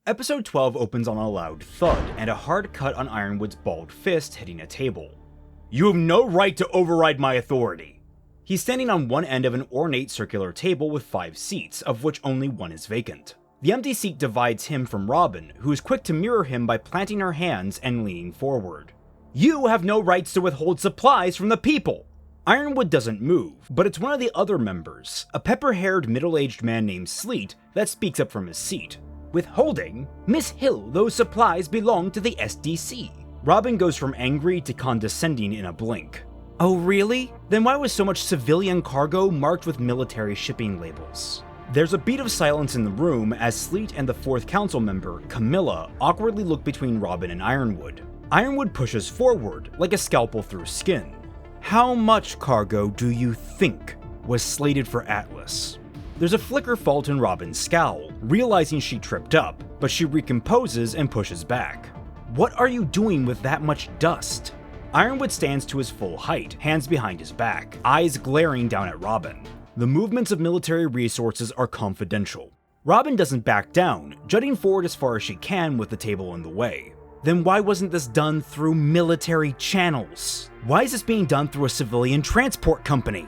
Episode 12 opens on a loud thud and a hard cut on Ironwood's bald fist hitting a table. "You have no right to override my authority." He's standing on one end of an ornate circular table with 5 seats, of which only one is vacant. The empty seat divides him from Robyn, who is quick to mirror him by planting her hands and leaning forward. "You have no rights to withhold supplies from the people." Ironwood doesn't move, but it's one of the other members, a pepper-haired middle-aged man named Sleet, that speaks up from his seat. "Withholding? Miss Hill, those supplies belong to the SDC." Robyn goes from angry to condescending in a blink. "Oh really? Then why was so much civilian cargo marked with military shipping labels?" There's a beat of silence in the room as Sleet and the 4th council member, Camilla, awkwardly look between Robyn and Ironwood. Ironwood pushes forward, like a scalpel through skin. "How much cargo do you think was slated for Atlas?" There's a flicker fault in Robyn's scowl, realizing she tripped up, but she recomposes and pushes back. "What are you doing with that much dust?" Ironwood stands to his full height, hands behind his back, eyes glaring down at Robyn. The movements of military resources are confidential. Robyn doesn't back down, jutting forward as far as she can with the table in the way. Then why wasn't this done through military channels? Why is this being done through a civilian transport company?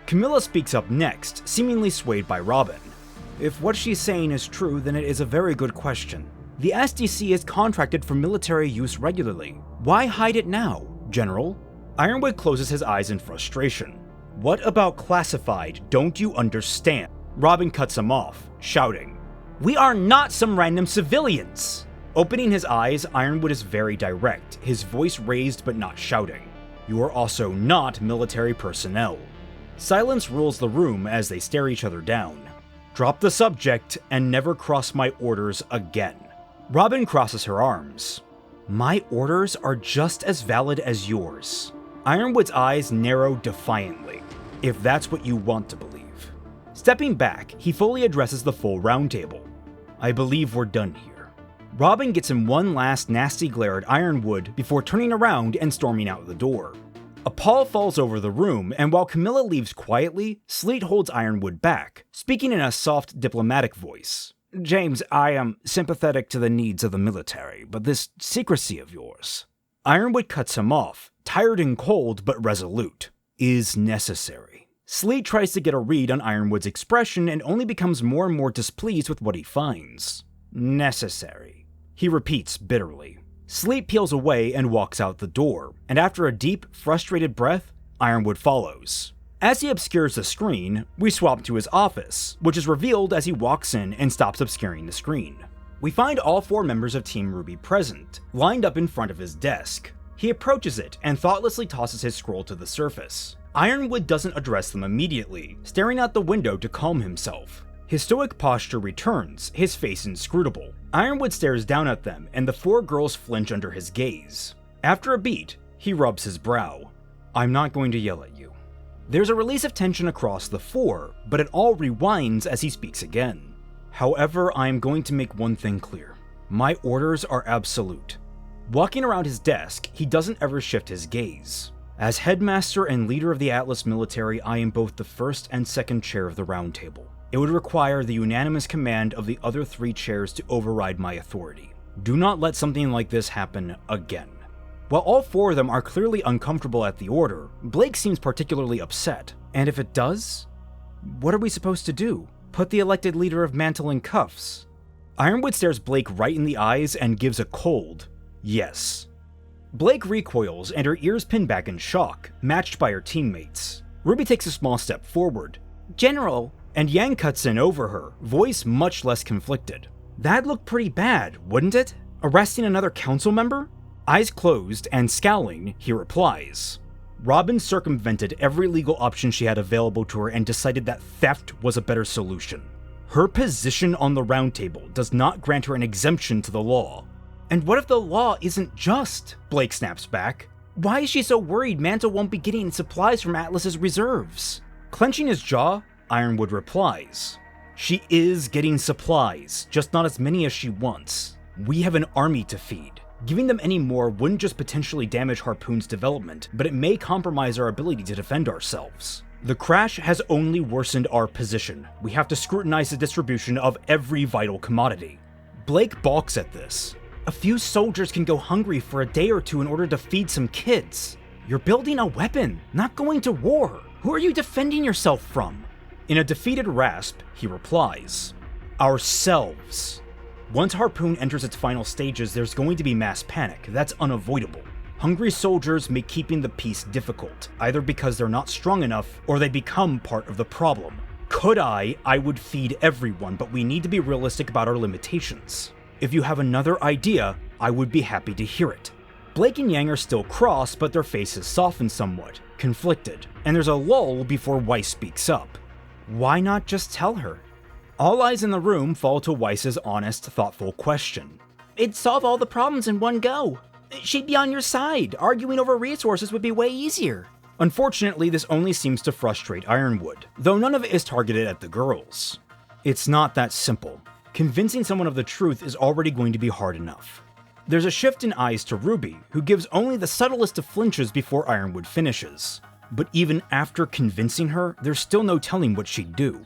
Camilla speaks up next, seemingly swayed by Robyn. "If what she's saying is true, then it is a very good question. The SDC is contracted for military use regularly. Why hide it now, General?" Ironwood closes his eyes in frustration. "What about classified don't you understand?" Robyn cuts him off, shouting, "We are not some random civilians!" Opening his eyes, Ironwood is very direct, his voice raised but not shouting. "You are also not military personnel." Silence rules the room as they stare each other down. "Drop the subject and never cross my orders again." Robyn crosses her arms. "My orders are just as valid as yours." Ironwood's eyes narrow defiantly. "If that's what you want to believe." Stepping back, he fully addresses the full roundtable. "I believe we're done here." Robyn gets him one last nasty glare at Ironwood before turning around and storming out the door. A pall falls over the room, and while Camilla leaves quietly, Sleet holds Ironwood back, speaking in a soft, diplomatic voice. "James, I am sympathetic to the needs of the military, but this secrecy of yours..." Ironwood cuts him off, tired and cold but resolute. "Is necessary." Sleet tries to get a read on Ironwood's expression and only becomes more and more displeased with what he finds. "Necessary," he repeats bitterly. Sleet peels away and walks out the door, and after a deep, frustrated breath, Ironwood follows. As he obscures the screen, we swap to his office, which is revealed as he walks in and stops obscuring the screen. We find all 4 members of Team RWBY present, lined up in front of his desk. He approaches it and thoughtlessly tosses his scroll to the surface. Ironwood doesn't address them immediately, staring out the window to calm himself. His stoic posture returns, his face inscrutable. Ironwood stares down at them, and the 4 girls flinch under his gaze. After a beat, he rubs his brow. "I'm not going to yell at you." There's a release of tension across the 4, but it all rewinds as he speaks again. "However, I am going to make one thing clear. My orders are absolute." Walking around his desk, he doesn't ever shift his gaze. "As headmaster and leader of the Atlas military, I am both the first and second chair of the Round Table. It would require the unanimous command of the other 3 chairs to override my authority. Do not let something like this happen again." While all 4 of them are clearly uncomfortable at the order, Blake seems particularly upset. "And if it does? What are we supposed to do? Put the elected leader of Mantle in cuffs?" Ironwood stares Blake right in the eyes and gives a cold yes. Blake recoils and her ears pin back in shock, matched by her teammates. RWBY takes a small step forward. "General," and Yang cuts in over her, voice much less conflicted. "That'd look pretty bad, wouldn't it? Arresting another council member?" Eyes closed and scowling, he replies. Robyn circumvented every legal option she had available to her and decided that theft was a better solution. Her position on the Round Table does not grant her an exemption to the law. "And what if the law isn't just?" Blake snaps back. "Why is she so worried Mantle won't be getting supplies from Atlas's reserves?" Clenching his jaw, Ironwood replies. "She is getting supplies, just not as many as she wants. We have an army to feed. Giving them any more wouldn't just potentially damage Harpoon's development, but it may compromise our ability to defend ourselves. The crash has only worsened our position. We have to scrutinize the distribution of every vital commodity." Blake balks at this. A few soldiers can go hungry for a day or two in order to feed some kids. You're building a weapon, not going to war. Who are you defending yourself from? In a defeated rasp, he replies, ourselves. Once Harpoon enters its final stages, there's going to be mass panic. That's unavoidable. Hungry soldiers make keeping the peace difficult, either because they're not strong enough or they become part of the problem. Could I would feed everyone, but we need to be realistic about our limitations. If you have another idea, I would be happy to hear it. Blake and Yang are still cross, but their faces soften somewhat, conflicted, and there's a lull before Weiss speaks up. Why not just tell her? All eyes in the room fall to Weiss's honest, thoughtful question. It'd solve all the problems in one go. She'd be on your side. Arguing over resources would be way easier. Unfortunately, this only seems to frustrate Ironwood, though none of it is targeted at the girls. It's not that simple. Convincing someone of the truth is already going to be hard enough. There's a shift in eyes to RWBY, who gives only the subtlest of flinches before Ironwood finishes. But even after convincing her, there's still no telling what she'd do.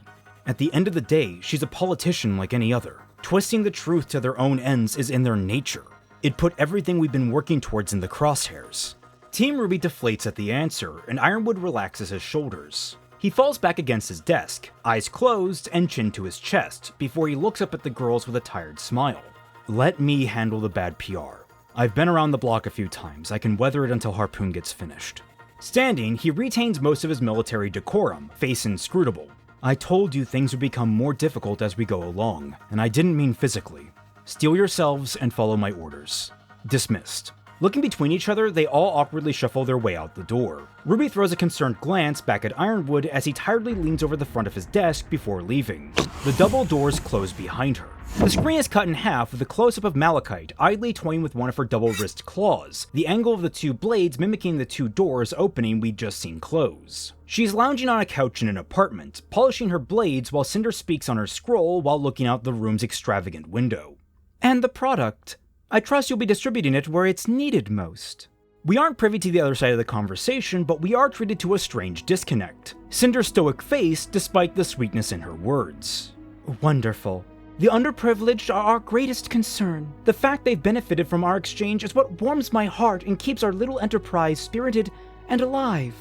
At the end of the day, she's a politician like any other. Twisting the truth to their own ends is in their nature. It put everything we've been working towards in the crosshairs. Team RWBY deflates at the answer, and Ironwood relaxes his shoulders. He falls back against his desk, eyes closed and chin to his chest, before he looks up at the girls with a tired smile. Let me handle the bad PR. I've been around the block a few times. I can weather it until Harpoon gets finished. Standing, he retains most of his military decorum, face inscrutable. I told you things would become more difficult as we go along, and I didn't mean physically. Steel yourselves and follow my orders. Dismissed. Looking between each other, they all awkwardly shuffle their way out the door. RWBY throws a concerned glance back at Ironwood as he tiredly leans over the front of his desk before leaving. The double doors close behind her. The screen is cut in half with a close-up of Malachite idly toying with one of her double-wrist claws, the angle of the two blades mimicking the two doors opening we'd just seen close. She's lounging on a couch in an apartment, polishing her blades while Cinder speaks on her scroll while looking out the room's extravagant window. And the product. I trust you'll be distributing it where it's needed most. We aren't privy to the other side of the conversation, but we are treated to a strange disconnect. Cinder's stoic face despite the sweetness in her words. Wonderful. The underprivileged are our greatest concern. The fact they've benefited from our exchange is what warms my heart and keeps our little enterprise spirited and alive.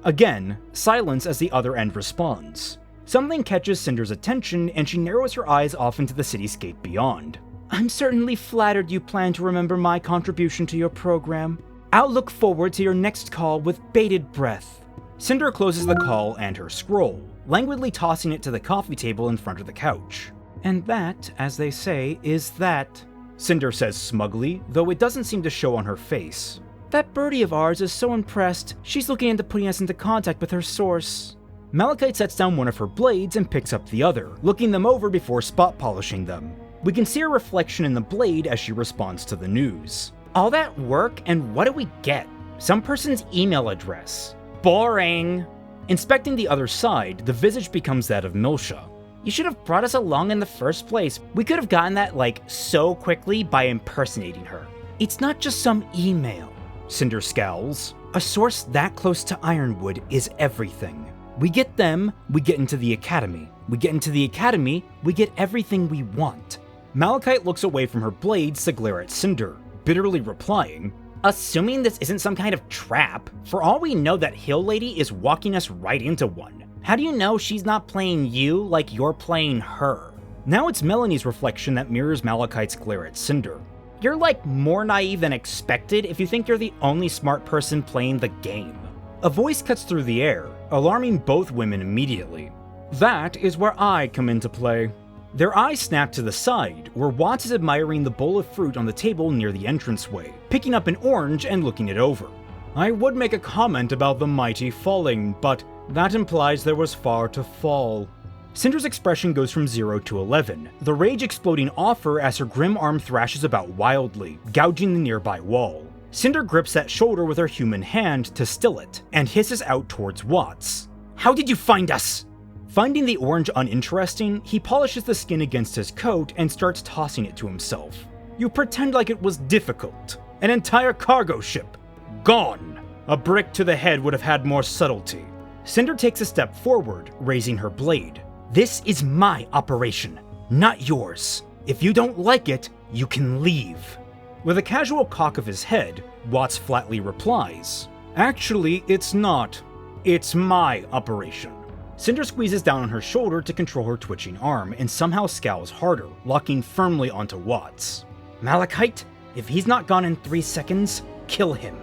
Again, silence as the other end responds. Something catches Cinder's attention and she narrows her eyes off into the cityscape beyond. I'm certainly flattered you plan to remember my contribution to your program. I'll look forward to your next call with bated breath. Cinder closes the call and her scroll, languidly tossing it to the coffee table in front of the couch. And that, as they say, is that, Cinder says smugly, though it doesn't seem to show on her face. That birdie of ours is so impressed, she's looking into putting us into contact with her source. Malachite sets down one of her blades and picks up the other, looking them over before spot polishing them. We can see her reflection in the blade as she responds to the news. All that work, and what do we get? Some person's email address. Boring. Inspecting the other side, the visage becomes that of Milsha. You should have brought us along in the first place. We could have gotten that, so quickly by impersonating her. It's not just some email. Cinder scowls. A source that close to Ironwood is everything. We get them, we get into the academy. We get into the academy, we get everything we want. Malachite looks away from her blades to glare at Cinder, bitterly replying, assuming this isn't some kind of trap, for all we know that Hill Lady is walking us right into one. How do you know she's not playing you like you're playing her? Now it's Melanie's reflection that mirrors Malachite's glare at Cinder. You're more naive than expected if you think you're the only smart person playing the game. A voice cuts through the air, alarming both women immediately. That is where I come into play. Their eyes snap to the side, where Watts is admiring the bowl of fruit on the table near the entranceway, picking up an orange and looking it over. I would make a comment about the mighty falling, but that implies there was far to fall. Cinder's expression goes from 0 to 11, the rage exploding off her as her grim arm thrashes about wildly, gouging the nearby wall. Cinder grips that shoulder with her human hand to still it, and hisses out towards Watts. How did you find us? Finding the orange uninteresting, he polishes the skin against his coat and starts tossing it to himself. You pretend like it was difficult. An entire cargo ship. Gone. A brick to the head would have had more subtlety. Cinder takes a step forward, raising her blade. This is my operation, not yours. If you don't like it, you can leave. With a casual cock of his head, Watts flatly replies, "Actually, it's not. It's my operation." Cinder squeezes down on her shoulder to control her twitching arm and somehow scowls harder, locking firmly onto Watts. "Malachite, if he's not gone in 3 seconds, kill him."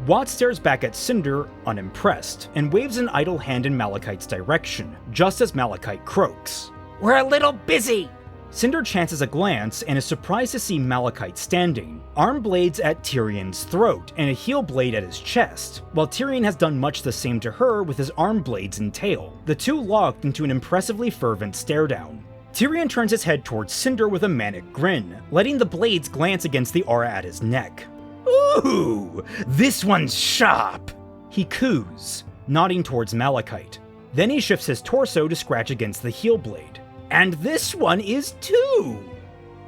Watts stares back at Cinder, unimpressed, and waves an idle hand in Malachite's direction, just as Malachite croaks, "We're a little busy!" Cinder chances a glance and is surprised to see Malachite standing, arm blades at Tyrion's throat and a heel blade at his chest, while Tyrion has done much the same to her with his arm blades and tail, the two locked into an impressively fervent stare-down. Tyrion turns his head towards Cinder with a manic grin, letting the blades glance against the aura at his neck. "Ooh, this one's sharp," he coos, nodding towards Malachite. Then he shifts his torso to scratch against the heel blade. "And this one is too!"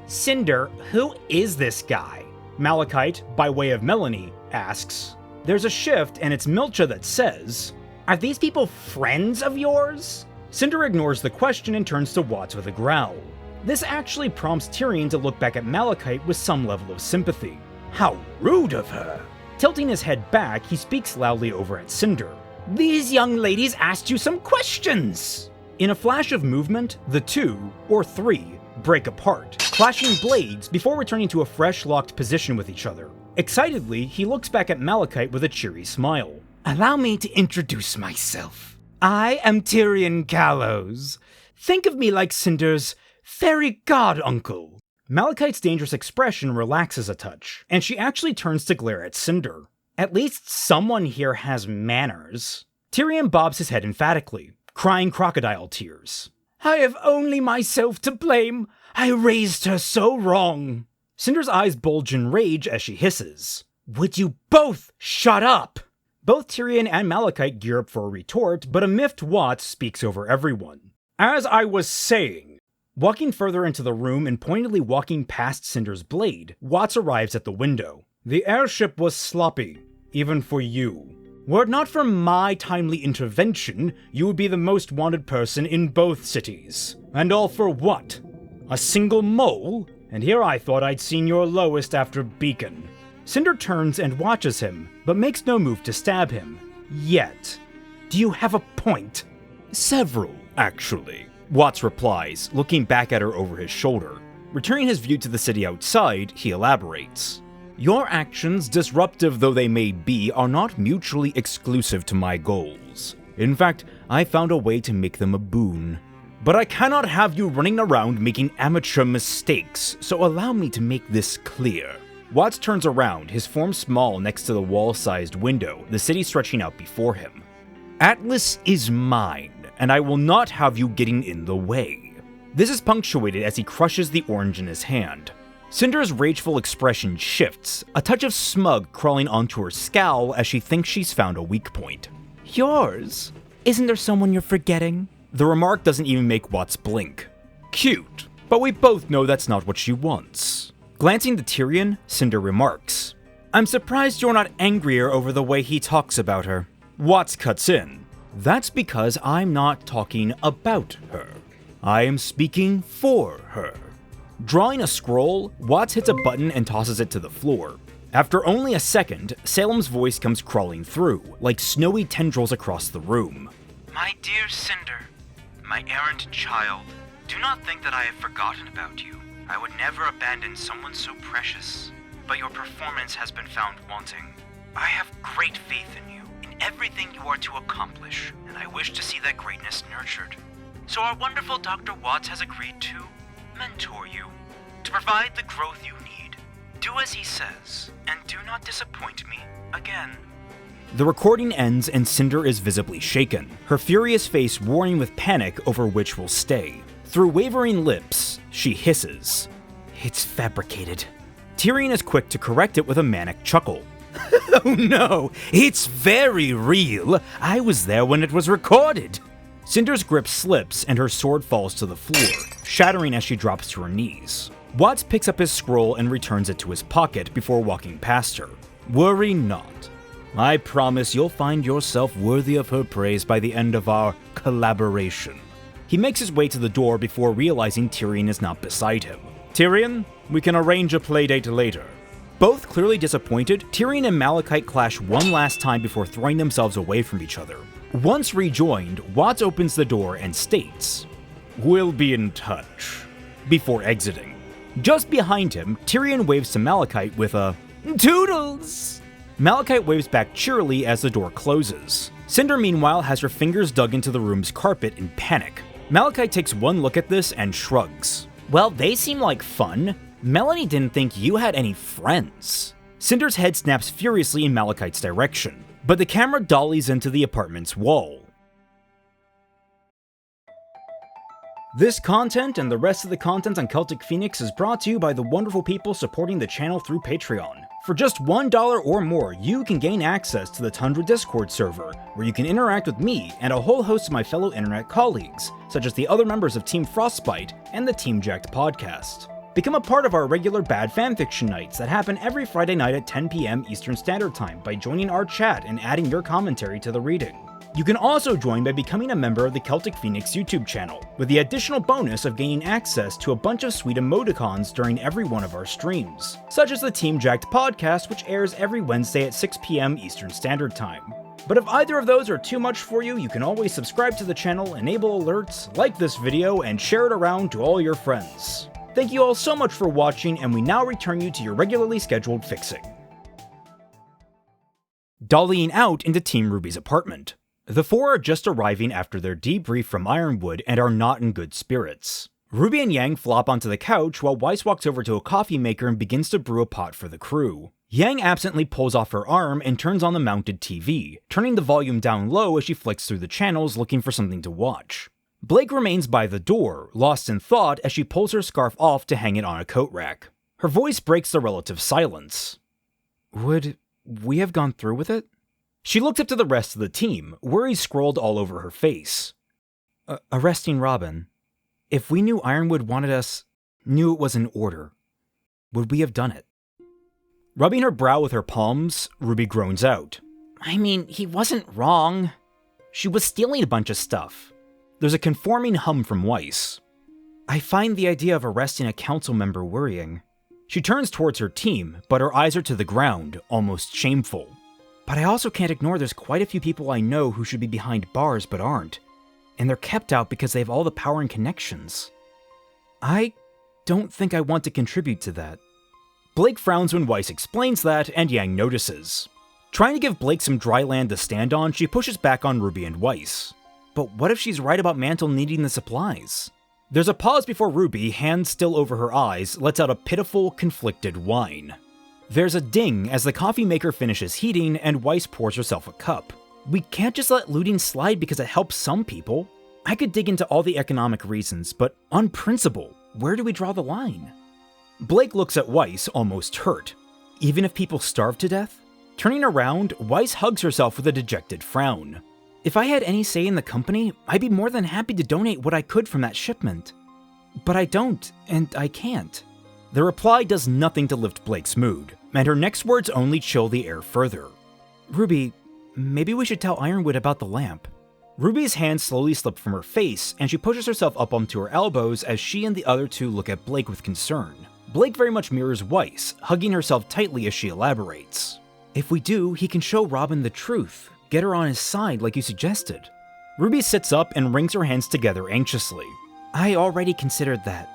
"Cinder, who is this guy?" Malachite, by way of Melanie, asks. There's a shift and it's Milcha that says, "Are these people friends of yours?" Cinder ignores the question and turns to Watts with a growl. This actually prompts Tyrion to look back at Malachite with some level of sympathy. How rude of her! Tilting his head back, he speaks loudly over at Cinder. "These young ladies asked you some questions!" In a flash of movement, the two, or three, break apart, clashing blades before returning to a fresh locked position with each other. Excitedly, he looks back at Malachite with a cheery smile. "Allow me to introduce myself. I am Tyrion Gallows. Think of me like Cinder's fairy god-uncle." Malachite's dangerous expression relaxes a touch, and she actually turns to glare at Cinder. At least someone here has manners. Tyrion bobs his head emphatically, crying crocodile tears. "I have only myself to blame. I raised her so wrong." Cinder's eyes bulge in rage as she hisses, "Would you both shut up?" Both Tyrion and Malachite gear up for a retort, but a miffed Watts speaks over everyone. "As I was saying," walking further into the room and pointedly walking past Cinder's blade, Watts arrives at the window. "The airship was sloppy, even for you. Were it not for my timely intervention, you would be the most wanted person in both cities. And all for what? A single mole? And here I thought I'd seen your lowest after Beacon." Cinder turns and watches him, but makes no move to stab him. Yet. "Do you have a point?" "Several, actually," Watts replies, looking back at her over his shoulder. Returning his view to the city outside, he elaborates. "Your actions, disruptive though they may be, are not mutually exclusive to my goals. In fact, I found a way to make them a boon. But I cannot have you running around making amateur mistakes, so allow me to make this clear." Watts turns around, his form small next to the wall-sized window, the city stretching out before him. "Atlas is mine, and I will not have you getting in the way." This is punctuated as he crushes the orange in his hand. Cinder's rageful expression shifts, a touch of smug crawling onto her scowl as she thinks she's found a weak point. "Yours? Isn't there someone you're forgetting?" The remark doesn't even make Watts blink. Cute, but we both know that's not what she wants. Glancing to Tyrion, Cinder remarks, "I'm surprised you're not angrier over the way he talks about her." Watts cuts in. "That's because I'm not talking about her. I am speaking for her." Drawing a scroll, Watts hits a button and tosses it to the floor. After only a second, Salem's voice comes crawling through, like snowy tendrils across the room. "My dear Cinder, my errant child, do not think that I have forgotten about you. I would never abandon someone so precious, but your performance has been found wanting. I have great faith in you, in everything you are to accomplish, and I wish to see that greatness nurtured. So our wonderful Dr. Watts has agreed to mentor you, to provide the growth you need. Do as he says, and do not disappoint me again." The recording ends and Cinder is visibly shaken, her furious face roaring with panic over which will stay. Through wavering lips, she hisses, "It's fabricated." Tyrion is quick to correct it with a manic chuckle. "Oh no, it's very real. I was there when it was recorded." Cinder's grip slips and her sword falls to the floor, shattering as she drops to her knees. Watts picks up his scroll and returns it to his pocket before walking past her. "Worry not. I promise you'll find yourself worthy of her praise by the end of our collaboration." He makes his way to the door before realizing Tyrion is not beside him. Tyrion, we can arrange a playdate later. Both clearly disappointed, Tyrion and Malachite clash one last time before throwing themselves away from each other. Once rejoined, Watts opens the door and states, "We'll be in touch," before exiting. Just behind him, Tyrion waves to Malachite with a "Toodles!" Malachite waves back cheerily as the door closes. Cinder, meanwhile, has her fingers dug into the room's carpet in panic. Malachite takes one look at this and shrugs. "Well, they seem like fun. Melanie didn't think you had any friends." Cinder's head snaps furiously in Malachite's direction, but the camera dollies into the apartment's wall. This content and the rest of the content on Celtic Phoenix is brought to you by the wonderful people supporting the channel through Patreon. For just $1 or more, you can gain access to the Tundra Discord server, where you can interact with me and a whole host of my fellow internet colleagues, such as the other members of Team Frostbite and the Team Jacked podcast. Become a part of our regular bad fanfiction nights that happen every Friday night at 10 PM Eastern Standard Time by joining our chat and adding your commentary to the reading. You can also join by becoming a member of the Celtic Phoenix YouTube channel, with the additional bonus of gaining access to a bunch of sweet emoticons during every one of our streams, such as the Team Jacked podcast, which airs every Wednesday at 6 PM Eastern Standard Time. But if either of those are too much for you, you can always subscribe to the channel, enable alerts, like this video, and share it around to all your friends. Thank you all so much for watching, and we now return you to your regularly scheduled fixing. Dollying out into Team RWBY's apartment. The four are just arriving after their debrief from Ironwood and are not in good spirits. RWBY and Yang flop onto the couch while Weiss walks over to a coffee maker and begins to brew a pot for the crew. Yang absently pulls off her arm and turns on the mounted TV, turning the volume down low as she flicks through the channels looking for something to watch. Blake remains by the door, lost in thought as she pulls her scarf off to hang it on a coat rack. Her voice breaks the relative silence. "Would we have gone through with it?" She looks up to the rest of the team, worry scrolled all over her face. Arresting Robyn. If we knew Ironwood wanted us, knew it was in order, would we have done it?" Rubbing her brow with her palms, RWBY groans out. "I mean, he wasn't wrong. She was stealing a bunch of stuff." There's a conforming hum from Weiss. "I find the idea of arresting a council member worrying." She turns towards her team, but her eyes are to the ground, almost shameful. "But I also can't ignore there's quite a few people I know who should be behind bars but aren't. And they're kept out because they have all the power and connections. I don't think I want to contribute to that." Blake frowns when Weiss explains that, and Yang notices. Trying to give Blake some dry land to stand on, she pushes back on RWBY and Weiss. But what if she's right about Mantle needing the supplies? There's a pause before RWBY, hands still over her eyes, lets out a pitiful, conflicted whine. There's a ding as the coffee maker finishes heating and Weiss pours herself a cup. We can't just let looting slide because it helps some people. I could dig into all the economic reasons, but on principle, where do we draw the line? Blake looks at Weiss, almost hurt. Even if people starve to death? Turning around, Weiss hugs herself with a dejected frown. If I had any say in the company, I'd be more than happy to donate what I could from that shipment. But I don't, and I can't. The reply does nothing to lift Blake's mood, and her next words only chill the air further. "RWBY, maybe we should tell Ironwood about the lamp." RWBY's hands slowly slip from her face, and she pushes herself up onto her elbows as she and the other two look at Blake with concern. Blake very much mirrors Weiss, hugging herself tightly as she elaborates. "If we do, he can show Robyn the truth, get her on his side like you suggested." RWBY sits up and wrings her hands together anxiously. "I already considered that."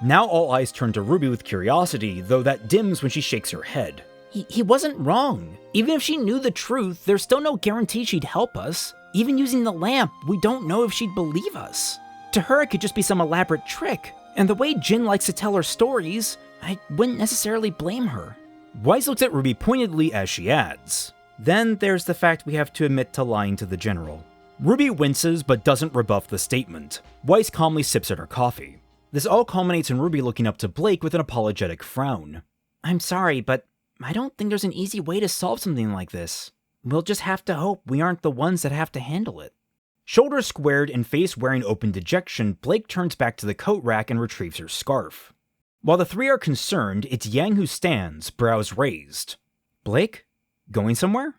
Now all eyes turn to RWBY with curiosity, though that dims when she shakes her head. He wasn't wrong. Even if she knew the truth, there's still no guarantee she'd help us. Even using the lamp, we don't know if she'd believe us. To her, it could just be some elaborate trick. And the way Jin likes to tell her stories, I wouldn't necessarily blame her." Weiss looks at RWBY pointedly as she adds, "Then there's the fact we have to admit to lying to the general." RWBY winces but doesn't rebuff the statement. Weiss calmly sips at her coffee. This all culminates in RWBY looking up to Blake with an apologetic frown. "I'm sorry, but I don't think there's an easy way to solve something like this. We'll just have to hope we aren't the ones that have to handle it." Shoulders squared and face wearing open dejection, Blake turns back to the coat rack and retrieves her scarf. While the three are concerned, it's Yang who stands, brows raised. "Blake? Going somewhere?"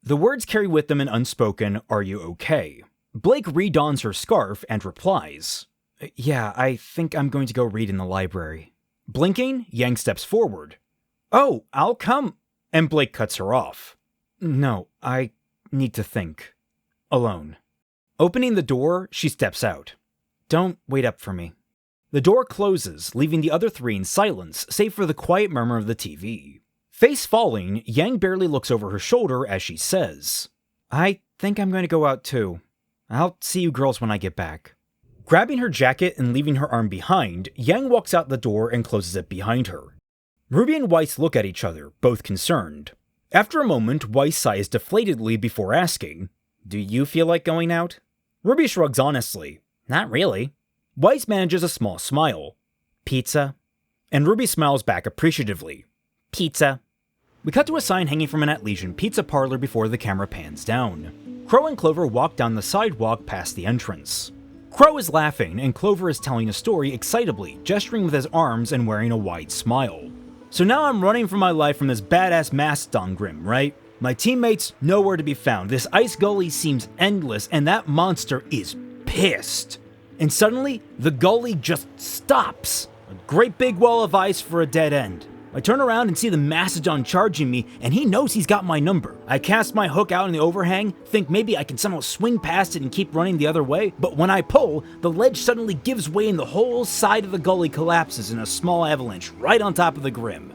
The words carry with them an unspoken, "Are you okay?" Blake redons her scarf and replies, "Yeah, I think I'm going to go read in the library." Blinking, Yang steps forward. "Oh, I'll come," and Blake cuts her off. "No, I need to think. Alone." Opening the door, she steps out. "Don't wait up for me." The door closes, leaving the other three in silence, save for the quiet murmur of the TV. Face falling, Yang barely looks over her shoulder as she says, "I think I'm going to go out too. I'll see you girls when I get back." Grabbing her jacket and leaving her arm behind, Yang walks out the door and closes it behind her. Ruby and Weiss look at each other, both concerned. After a moment, Weiss sighs deflatedly before asking, "Do you feel like going out?" Ruby shrugs honestly. "Not really." Weiss manages a small smile. "Pizza?" And Ruby smiles back appreciatively. "Pizza." We cut to a sign hanging from an Atlesian pizza parlor before the camera pans down. Crow and Clover walk down the sidewalk past the entrance. Crow is laughing, and Clover is telling a story excitably, gesturing with his arms and wearing a wide smile. "So now I'm running for my life from this badass Mastodon Grim, right? My teammates nowhere to be found. This ice gully seems endless, and that monster is pissed. And suddenly, the gully just stops. A great big wall of ice for a dead end. I turn around and see the Mastodon charging me, and he knows he's got my number. I cast my hook out in the overhang, think maybe I can somehow swing past it and keep running the other way, but when I pull, the ledge suddenly gives way and the whole side of the gully collapses in a small avalanche right on top of the Grim.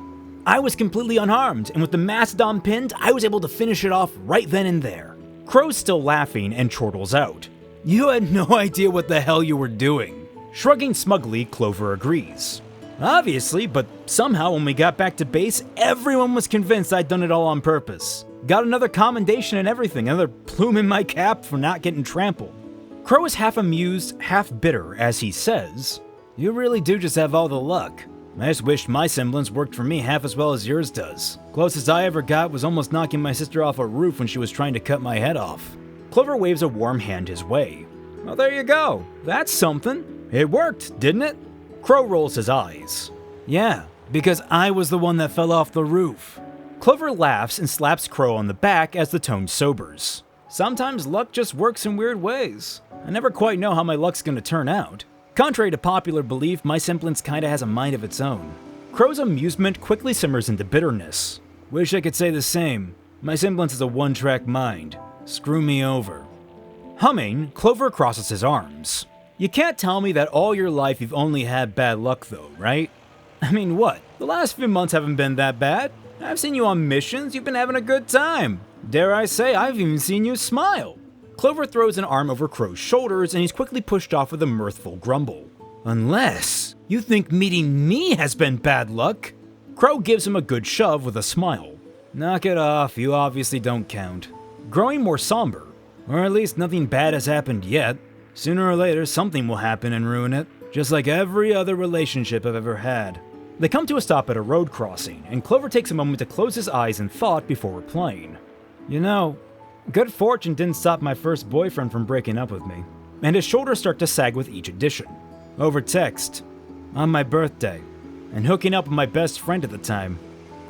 I was completely unharmed, and with the Mastodon pinned, I was able to finish it off right then and there." Crow's still laughing and chortles out, "You had no idea what the hell you were doing." Shrugging smugly, Clover agrees. "Obviously, but somehow when we got back to base, everyone was convinced I'd done it all on purpose. Got another commendation and everything, another plume in my cap for not getting trampled." Crow is half amused, half bitter as he says, "You really do just have all the luck. I just wished my semblance worked for me half as well as yours does. Closest I ever got was almost knocking my sister off a roof when she was trying to cut my head off." Clover waves a warm hand his way. "Well, there you go. That's something. It worked, didn't it?" Crow rolls his eyes. "Yeah, because I was the one that fell off the roof." Clover laughs and slaps Crow on the back as the tone sobers. "Sometimes luck just works in weird ways. I never quite know how my luck's gonna turn out. Contrary to popular belief, my semblance kinda has a mind of its own." Crow's amusement quickly simmers into bitterness. "Wish I could say the same. My semblance is a one-track mind. Screw me over." Humming, Clover crosses his arms. "You can't tell me that all your life you've only had bad luck though, right? I mean, what? The last few months haven't been that bad. I've seen you on missions, you've been having a good time. Dare I say, I've even seen you smile." Clover throws an arm over Crow's shoulders and he's quickly pushed off with a mirthful grumble. "Unless you think meeting me has been bad luck." Crow gives him a good shove with a smile. "Knock it off, you obviously don't count." Growing more somber. "Or at least nothing bad has happened yet. Sooner or later, something will happen and ruin it, just like every other relationship I've ever had." They come to a stop at a road crossing, and Clover takes a moment to close his eyes in thought before replying. "You know, good fortune didn't stop my first boyfriend from breaking up with me." And his shoulders start to sag with each addition. "Over text, on my birthday, and hooking up with my best friend at the time."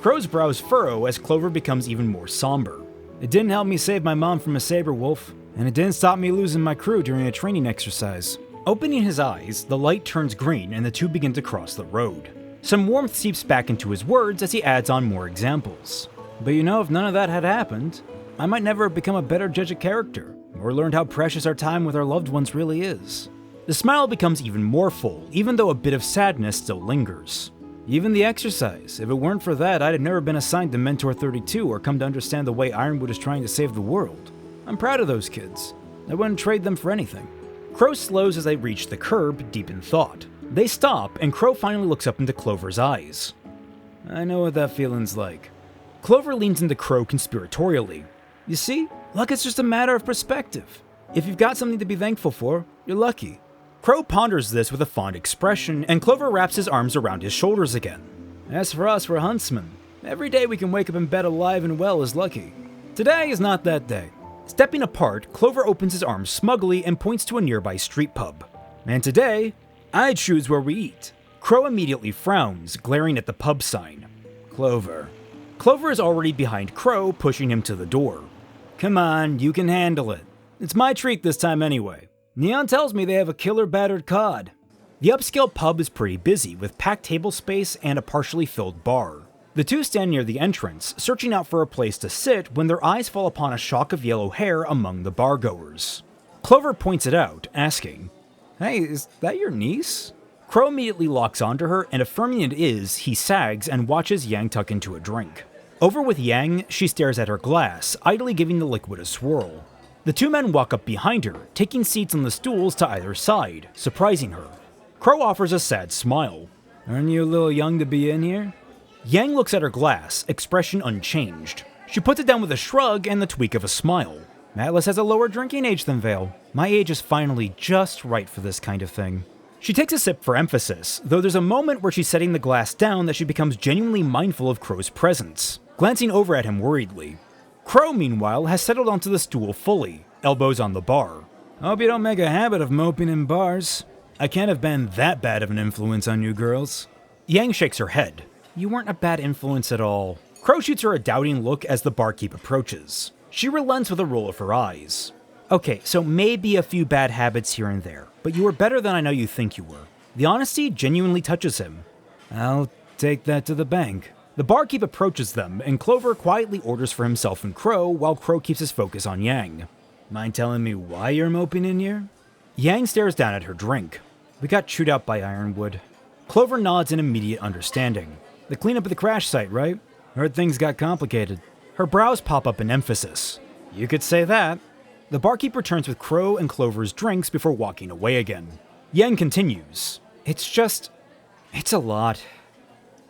Crow's brows furrow as Clover becomes even more somber. "It didn't help me save my mom from a saber wolf, and it didn't stop me losing my crew during a training exercise." Opening his eyes, the light turns green and the two begin to cross the road. Some warmth seeps back into his words as he adds on more examples. "But you know, if none of that had happened, I might never have become a better judge of character, or learned how precious our time with our loved ones really is." The smile becomes even more full, even though a bit of sadness still lingers. "Even the exercise, if it weren't for that, I'd have never been assigned to Mentor 32 or come to understand the way Ironwood is trying to save the world. I'm proud of those kids. I wouldn't trade them for anything." Crow slows as they reach the curb, deep in thought. They stop, and Crow finally looks up into Clover's eyes. "I know what that feeling's like." Clover leans into Crow conspiratorially. "You see, luck is just a matter of perspective. If you've got something to be thankful for, you're lucky." Crow ponders this with a fond expression, and Clover wraps his arms around his shoulders again. "As for us, we're huntsmen. Every day we can wake up in bed alive and well is lucky. Today is not that day." Stepping apart, Clover opens his arms smugly and points to a nearby street pub. "And today, I choose where we eat." Crow immediately frowns, glaring at the pub sign. "Clover." Clover is already behind Crow, pushing him to the door. "Come on, you can handle it. It's my treat this time anyway. Neon tells me they have a killer battered cod." The upscale pub is pretty busy, with packed table space and a partially filled bar. The two stand near the entrance, searching out for a place to sit when their eyes fall upon a shock of yellow hair among the bargoers. Clover points it out, asking, "Hey, is that your niece?" Crow immediately locks onto her, and affirming it is, he sags and watches Yang tuck into a drink. Over with Yang, she stares at her glass, idly giving the liquid a swirl. The two men walk up behind her, taking seats on the stools to either side, surprising her. Crow offers a sad smile. "Aren't you a little young to be in here?" Yang looks at her glass, expression unchanged. She puts it down with a shrug and the tweak of a smile. "Atlas has a lower drinking age than Vale. My age is finally just right for this kind of thing." She takes a sip for emphasis, though there's a moment where she's setting the glass down that she becomes genuinely mindful of Crow's presence, glancing over at him worriedly. Crow, meanwhile, has settled onto the stool fully, elbows on the bar. "Hope you don't make a habit of moping in bars. I can't have been that bad of an influence on you girls." Yang shakes her head. "You weren't a bad influence at all." Crow shoots her a doubting look as the barkeep approaches. She relents with a roll of her eyes. "Okay, so maybe a few bad habits here and there, but you were better than I know you think you were." The honesty genuinely touches him. "I'll take that to the bank." The barkeep approaches them, and Clover quietly orders for himself and Crow while Crow keeps his focus on Yang. "Mind telling me why you're moping in here?" Yang stares down at her drink. "We got chewed out by Ironwood." Clover nods in immediate understanding. "The cleanup of the crash site, right? Heard things got complicated." Her brows pop up in emphasis. "You could say that." The barkeep returns with Crow and Clover's drinks before walking away again. Yang continues. It's a lot.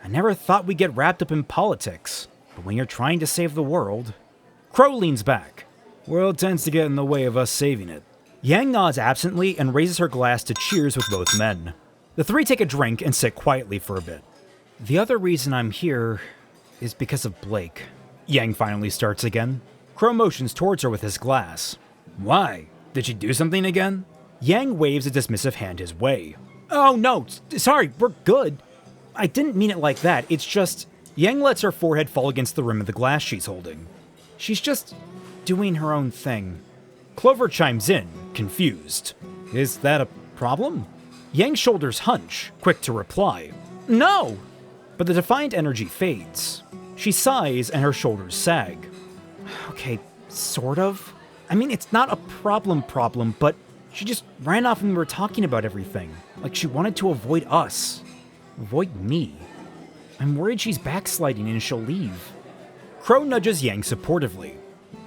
I never thought we'd get wrapped up in politics, but when you're trying to save the world..." Crow leans back. "World tends to get in the way of us saving it." Yang nods absently and raises her glass to cheers with both men. The three take a drink and sit quietly for a bit. "The other reason I'm here is because of Blake." Yang finally starts again. Crow motions towards her with his glass. "Why? Did she do something again?" Yang waves a dismissive hand his way. "Oh no, sorry, we're good. I didn't mean it like that, it's just..." Yang lets her forehead fall against the rim of the glass she's holding. "She's just doing her own thing." Clover chimes in, confused. "Is that a problem?" Yang's shoulders hunch, quick to reply. "No!" But the defiant energy fades. She sighs and her shoulders sag. "Okay, sort of. I mean, it's not a problem, but she just ran off when we were talking about everything. Like she wanted to avoid us. Avoid me. I'm worried she's backsliding and she'll leave." Crow nudges Yang supportively.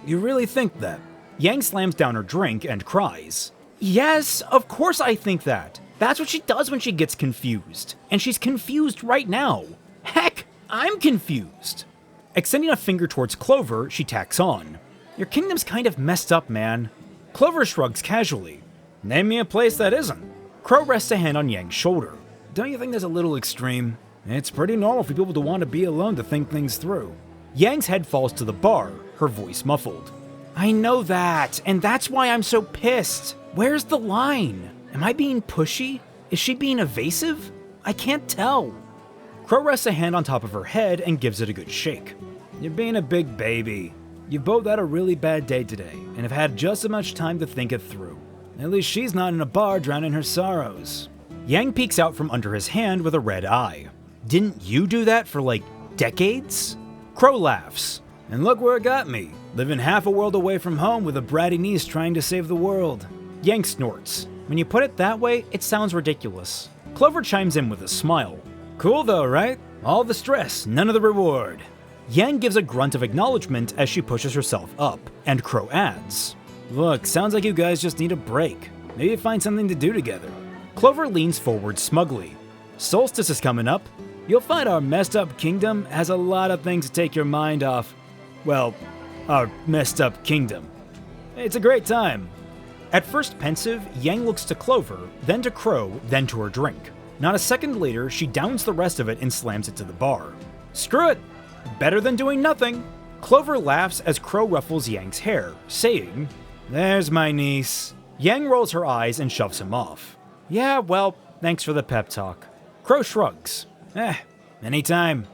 "You really think that?" Yang slams down her drink and cries. "Yes, of course I think that. That's what she does when she gets confused. And she's confused right now. Heck, I'm confused." Extending a finger towards Clover, she tacks on. "Your kingdom's kind of messed up, man." Clover shrugs casually. "Name me a place that isn't." Crow rests a hand on Yang's shoulder. "Don't you think that's a little extreme? It's pretty normal for people to want to be alone to think things through." Yang's head falls to the bar, her voice muffled. "I know that, and that's why I'm so pissed. Where's the line? Am I being pushy? Is she being evasive? I can't tell." Crow rests a hand on top of her head and gives it a good shake. "You're being a big baby. You've both had a really bad day today, and have had just as much time to think it through. At least she's not in a bar drowning her sorrows." Yang peeks out from under his hand with a red eye. "Didn't you do that for, decades?" Crow laughs. "And look where it got me. Living half a world away from home with a bratty niece trying to save the world." Yang snorts. "When you put it that way, it sounds ridiculous." Clover chimes in with a smile. "Cool though, right? All the stress, none of the reward." Yang gives a grunt of acknowledgement as she pushes herself up, and Crow adds, "Look, sounds like you guys just need a break. Maybe find something to do together." Clover leans forward smugly. "Solstice is coming up. You'll find our messed up kingdom has a lot of things to take your mind off. Well, our messed up kingdom. It's a great time." At first pensive, Yang looks to Clover, then to Crow, then to her drink. Not a second later, she downs the rest of it and slams it to the bar. "Screw it! Better than doing nothing." Clover laughs as Crow ruffles Yang's hair, saying, "There's my niece." Yang rolls her eyes and shoves him off. "Yeah, well, thanks for the pep talk." Crow shrugs. Anytime.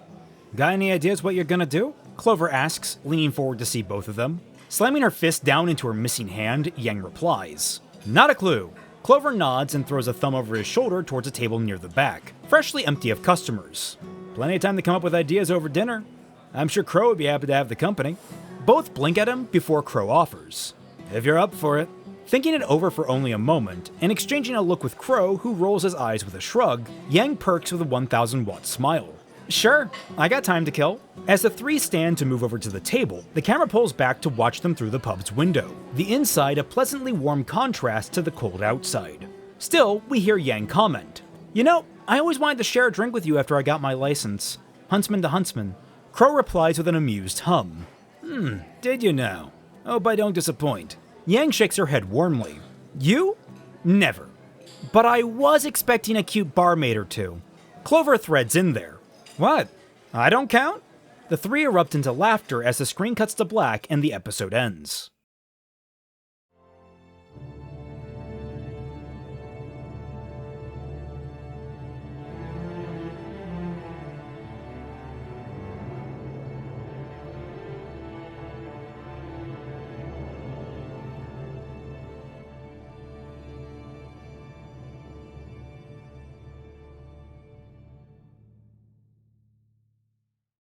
Got any ideas what you're gonna do?" Clover asks, leaning forward to see both of them. Slamming her fist down into her missing hand, Yang replies, "Not a clue. Clover nods and throws a thumb over his shoulder towards a table near the back, freshly empty of customers. Plenty of time to come up with ideas over dinner. I'm sure Crow would be happy to have the company. Both blink at him before Crow offers. If you're up for it. Thinking it over for only a moment, and exchanging a look with Crow, who rolls his eyes with a shrug, Yang perks with a 1000-watt smile. Sure, I got time to kill. As the three stand to move over to the table, the camera pulls back to watch them through the pub's window, the inside a pleasantly warm contrast to the cold outside. Still, we hear Yang comment, "You know, I always wanted to share a drink with you after I got my license. Huntsman to Huntsman." Crow replies with an amused hum. Did you now? Hope I don't disappoint." Yang shakes her head warmly. "You? Never. But I was expecting a cute barmaid or two." Clover threads in there. "What? I don't count?" The three erupt into laughter as the screen cuts to black and the episode ends.